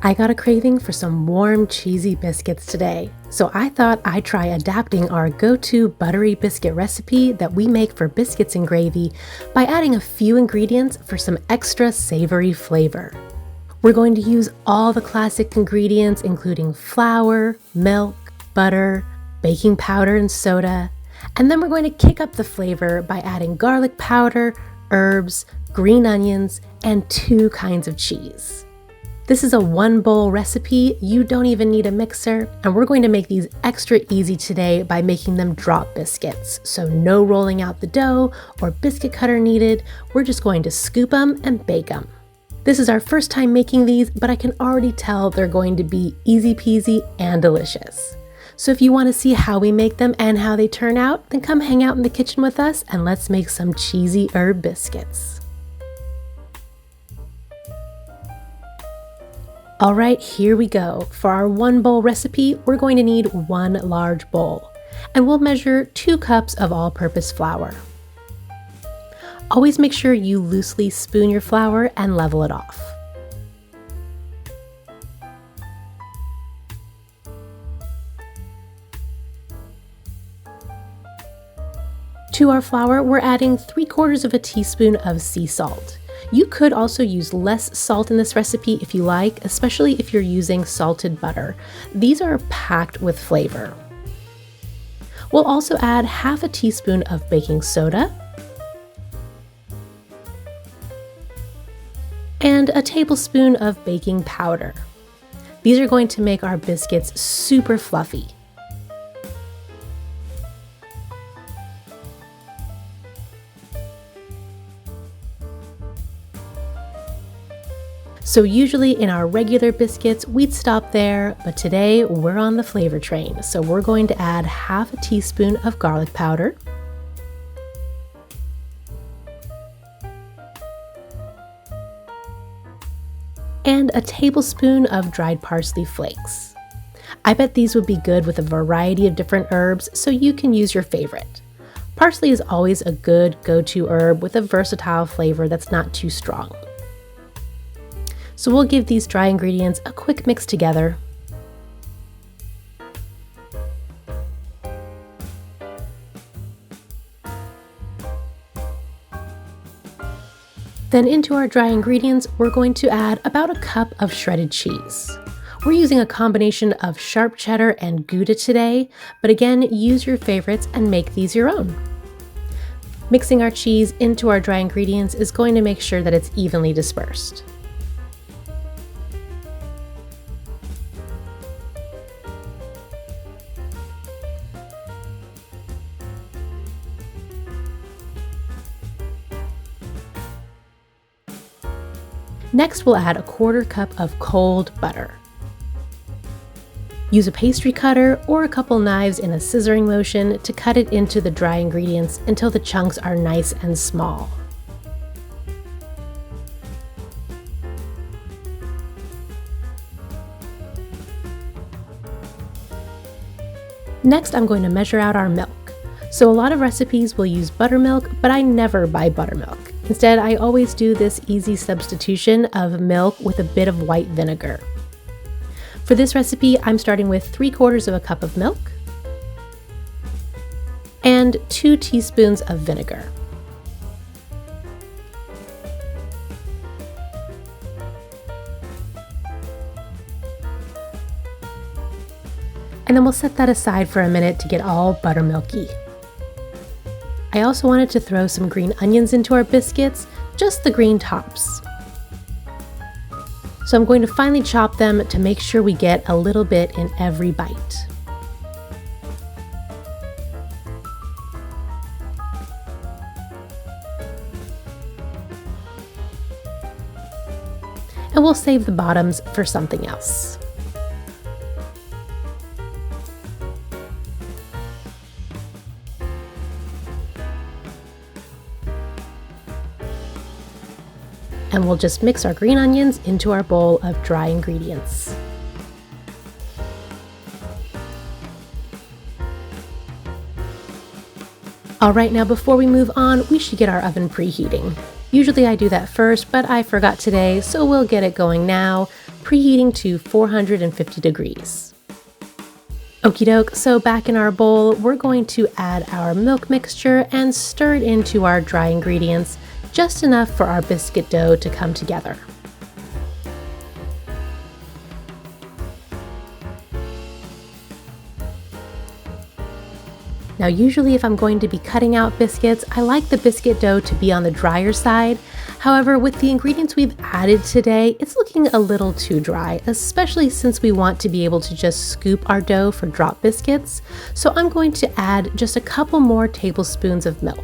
I got a craving for some warm, cheesy biscuits today, so I thought I'd try adapting our go-to buttery biscuit recipe that we make for biscuits and gravy by adding a few ingredients for some extra savory flavor. We're going to use all the classic ingredients, including flour, milk, butter, baking powder, and soda, and then we're going to kick up the flavor by adding garlic powder, herbs, green onions, and 2 kinds of cheese. This is a 1-bowl recipe. You don't even need a mixer, and we're going to make these extra easy today by making them drop biscuits. So no rolling out the dough or biscuit cutter needed. We're just going to scoop them and bake them. This is our first time making these, but I can already tell they're going to be easy peasy and delicious. So if you want to see how we make them and how they turn out, then come hang out in the kitchen with us and let's make some cheesy herb biscuits. All right, here we go. For our 1-bowl recipe, we're going to need 1 large bowl, and we'll measure 2 cups of all-purpose flour. Always make sure you loosely spoon your flour and level it off. To our flour, we're adding 3/4 teaspoon of sea salt. You could also use less salt in this recipe if you like, especially if you're using salted butter. These are packed with flavor. We'll also add 1/2 teaspoon of baking soda and a tablespoon of baking powder. These are going to make our biscuits super fluffy. So usually in our regular biscuits, we'd stop there, but today we're on the flavor train. So we're going to add 1/2 teaspoon of garlic powder, and a tablespoon of dried parsley flakes. I bet these would be good with a variety of different herbs, so you can use your favorite. Parsley is always a good go-to herb with a versatile flavor that's not too strong. So we'll give these dry ingredients a quick mix together. Then into our dry ingredients, we're going to add about 1 cup of shredded cheese. We're using a combination of sharp cheddar and gouda today, but again, use your favorites and make these your own. Mixing our cheese into our dry ingredients is going to make sure that it's evenly dispersed. Next, we'll add 1/4 cup of cold butter. Use a pastry cutter or a couple knives in a scissoring motion to cut it into the dry ingredients until the chunks are nice and small. Next, I'm going to measure out our milk. So a lot of recipes will use buttermilk, but I never buy buttermilk. Instead, I always do this easy substitution of milk with a bit of white vinegar. For this recipe, I'm starting with 3/4 cup of milk and 2 teaspoons of vinegar. And then we'll set that aside for a minute to get all buttermilky. I also wanted to throw some green onions into our biscuits, just the green tops. So I'm going to finely chop them to make sure we get a little bit in every bite. And we'll save the bottoms for something else. And we'll just mix our green onions into our bowl of dry ingredients. All right, now before we move on, we should get our oven preheating. Usually I do that first, but I forgot today, so we'll get it going now. preheating to 450 degrees. Okie doke, so back in our bowl, we're going to add our milk mixture and stir it into our dry ingredients, just enough for our biscuit dough to come together. Now usually if I'm going to be cutting out biscuits, I like the biscuit dough to be on the drier side. However, with the ingredients we've added today, it's looking a little too dry, especially since we want to be able to just scoop our dough for drop biscuits. So I'm going to add just a couple more tablespoons of milk.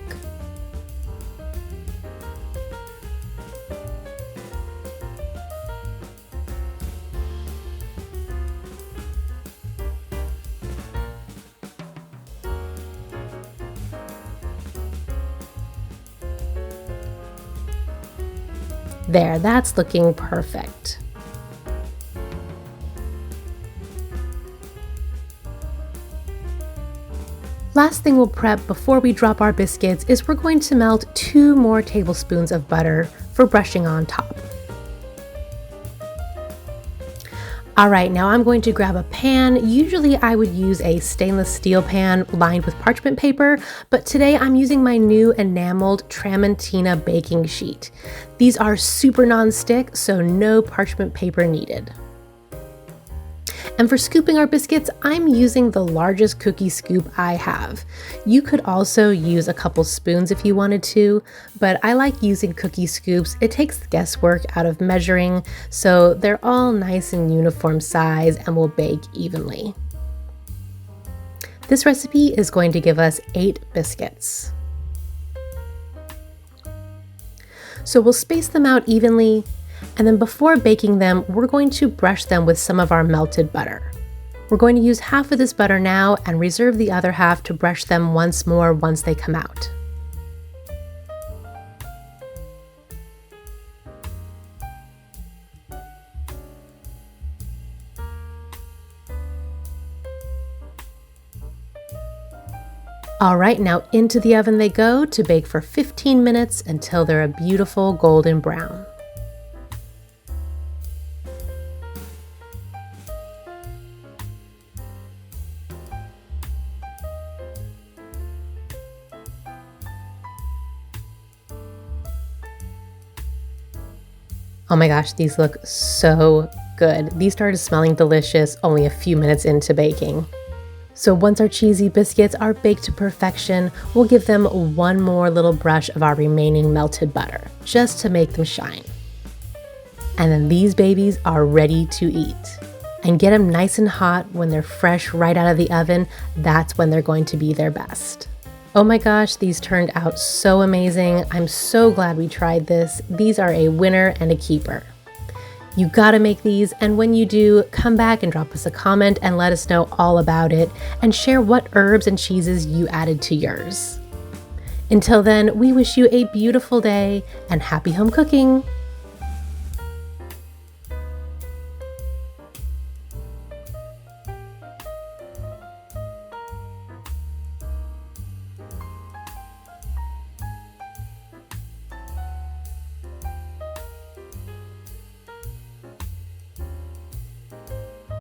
There, that's looking perfect. Last thing we'll prep before we drop our biscuits is we're going to melt 2 more tablespoons of butter for brushing on top. Alright, now I'm going to grab a pan. Usually I would use a stainless steel pan lined with parchment paper, but today I'm using my new enameled Tramontina baking sheet. These are super non-stick, so no parchment paper needed. And for scooping our biscuits, I'm using the largest cookie scoop I have. You could also use a couple spoons if you wanted to, but I like using cookie scoops. It takes the guesswork out of measuring, so they're all nice and uniform size and will bake evenly. This recipe is going to give us 8 biscuits. So we'll space them out evenly, and then before baking them, we're going to brush them with some of our melted butter. We're going to use half of this butter now and reserve the other half to brush them once more once they come out. All right, now into the oven they go to bake for 15 minutes until they're a beautiful golden brown. Oh my gosh, these look so good. These started smelling delicious only a few minutes into baking. So once our cheesy biscuits are baked to perfection, we'll give them one more little brush of our remaining melted butter, just to make them shine. And then these babies are ready to eat. And get them nice and hot when they're fresh right out of the oven. That's when they're going to be their best. Oh my gosh, these turned out so amazing. I'm so glad we tried this. These are a winner and a keeper. You gotta make these, and when you do, come back and drop us a comment and let us know all about it, and share what herbs and cheeses you added to yours. Until then, we wish you a beautiful day and happy home cooking.